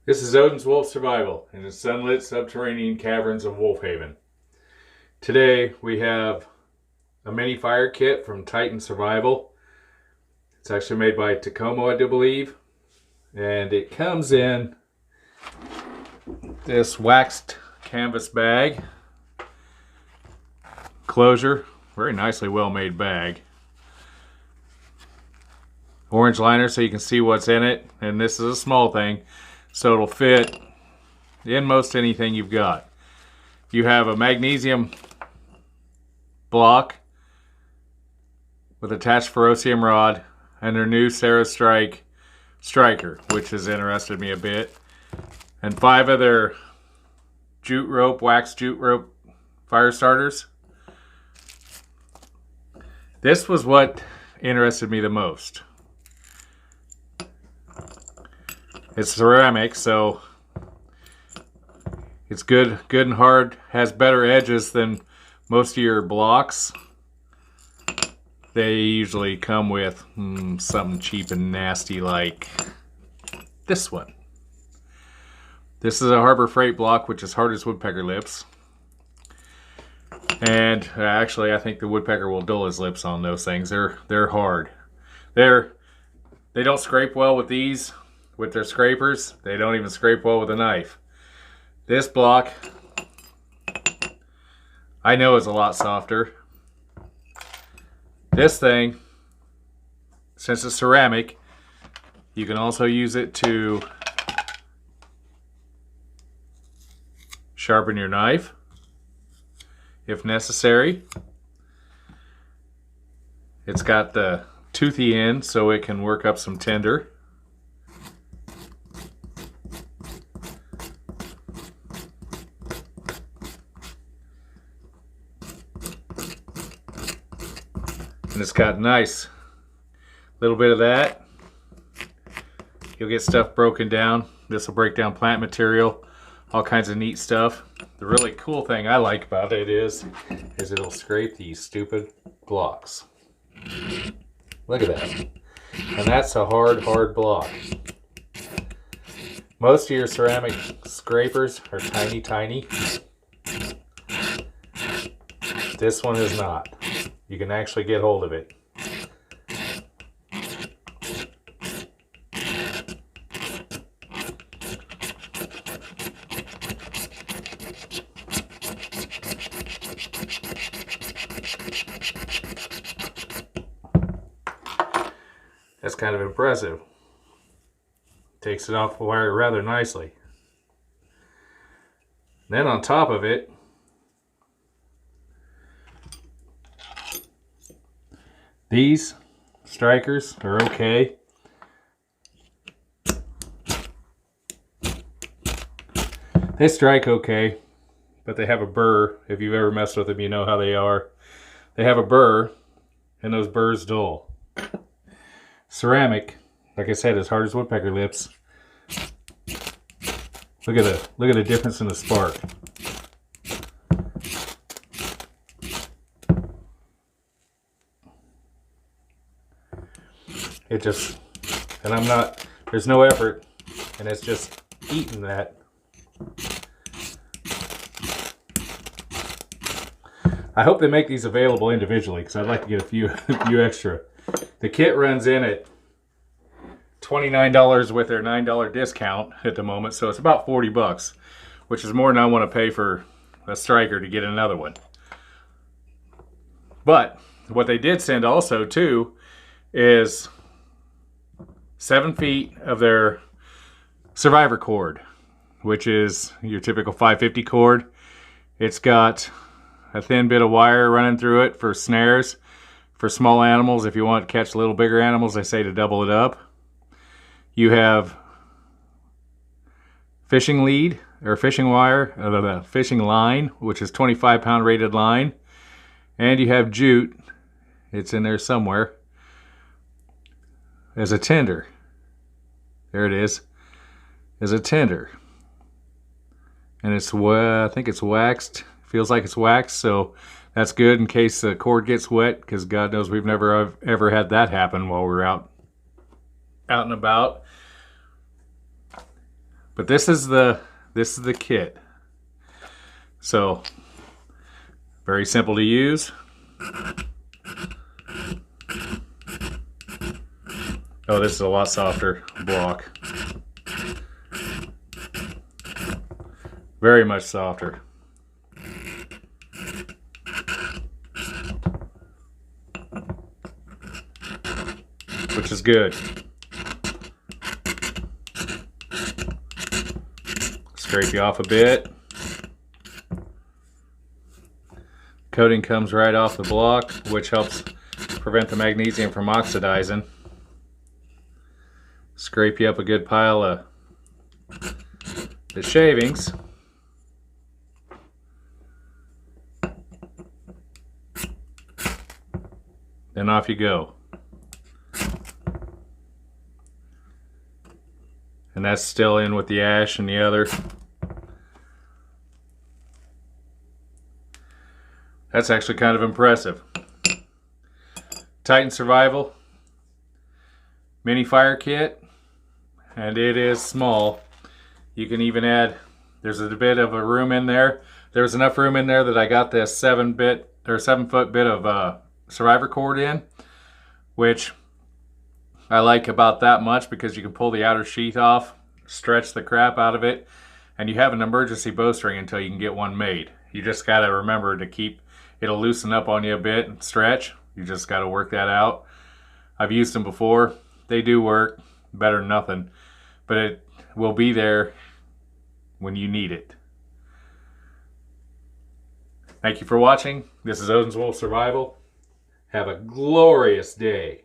This is Odin's Wolf Survival in the sunlit subterranean caverns of Wolfhaven. Today we have a mini fire kit from Titan Survival. It's actually made by Takomo, I do believe. And it comes in this waxed canvas bag. Closure, very nicely well made bag. Orange liner so you can see what's in it. And this is a small thing, so it'll fit in most anything you've got. You have a magnesium block with attached ferrocium rod and their new Cerastrike striker, which has interested me a bit, and 5 of their jute rope, wax jute rope fire starters. This was what interested me the most. It's ceramic, so it's good and hard, has better edges than most of your blocks. They usually come with something cheap and nasty like this one. This is a Harbor Freight block, which is hard as woodpecker lips. And actually, I think the woodpecker will dull his lips on those things. They're hard. They don't scrape well with these. With their scrapers, they don't even scrape well with a knife. This block, I know, is a lot softer. This thing, since it's ceramic, you can also use it to sharpen your knife if necessary. It's got the toothy end so it can work up some tinder. And it's got nice little bit of that. You'll get stuff broken down. This will break down plant material, all kinds of neat stuff. The really cool thing I like about it is it'll scrape these stupid blocks. Look at that. And that's a hard block. Most of your ceramic scrapers are tiny. This one is not. You can actually get hold of it. That's kind of impressive. Takes it off the wire rather nicely. Then on top of it, these strikers are okay. They strike okay, but they have a burr. If you've ever messed with them, you know how they are. They have a burr, and those burrs dull. Ceramic, like I said, as hard as woodpecker lips. Look at the difference in the spark. It just, and I'm not, there's no effort, and it's just eating that. I hope they make these available individually, because I'd like to get a few extra. The kit runs in at $29 with their $9 discount at the moment, so it's about 40 bucks, which is more than I want to pay for a striker to get another one. But what they did send also too is 7 feet of their survivor cord, which is your typical 550 cord. It's got a thin bit of wire running through it for snares for small animals. If you want to catch little bigger animals, they say to double it up. You have fishing lead or fishing wire, fishing line, which is 25-pound rated line, and you have jute. It's in there somewhere as a tinder. There it is, as a tinder. And it's, I think it's waxed. Feels like it's waxed, so that's good in case the cord gets wet, because God knows we've never ever had that happen while we're out and about. But this is the kit. So very simple to use. Oh, this is a lot softer block. Very much softer. Which is good. Scrape you off a bit. Coating comes right off the block, which helps prevent the magnesium from oxidizing. Scrape you up a good pile of the shavings. Then off you go. And that's still in with the ash and the other. That's actually kind of impressive. Titan Survival mini fire kit, and it is small. You can even add, there's a bit of a room in there. There's enough room in there that I got this 7-foot bit of survivor cord in, which I like about that much because you can pull the outer sheath off, stretch the crap out of it, and you have an emergency bowstring until you can get one made. You just got to remember to keep, it'll loosen up on you a bit and stretch. You just got to work that out. I've used them before. They do work, better than nothing, but it will be there when you need it. Thank you for watching. This is Odin's Wolf Survival. Have a glorious day.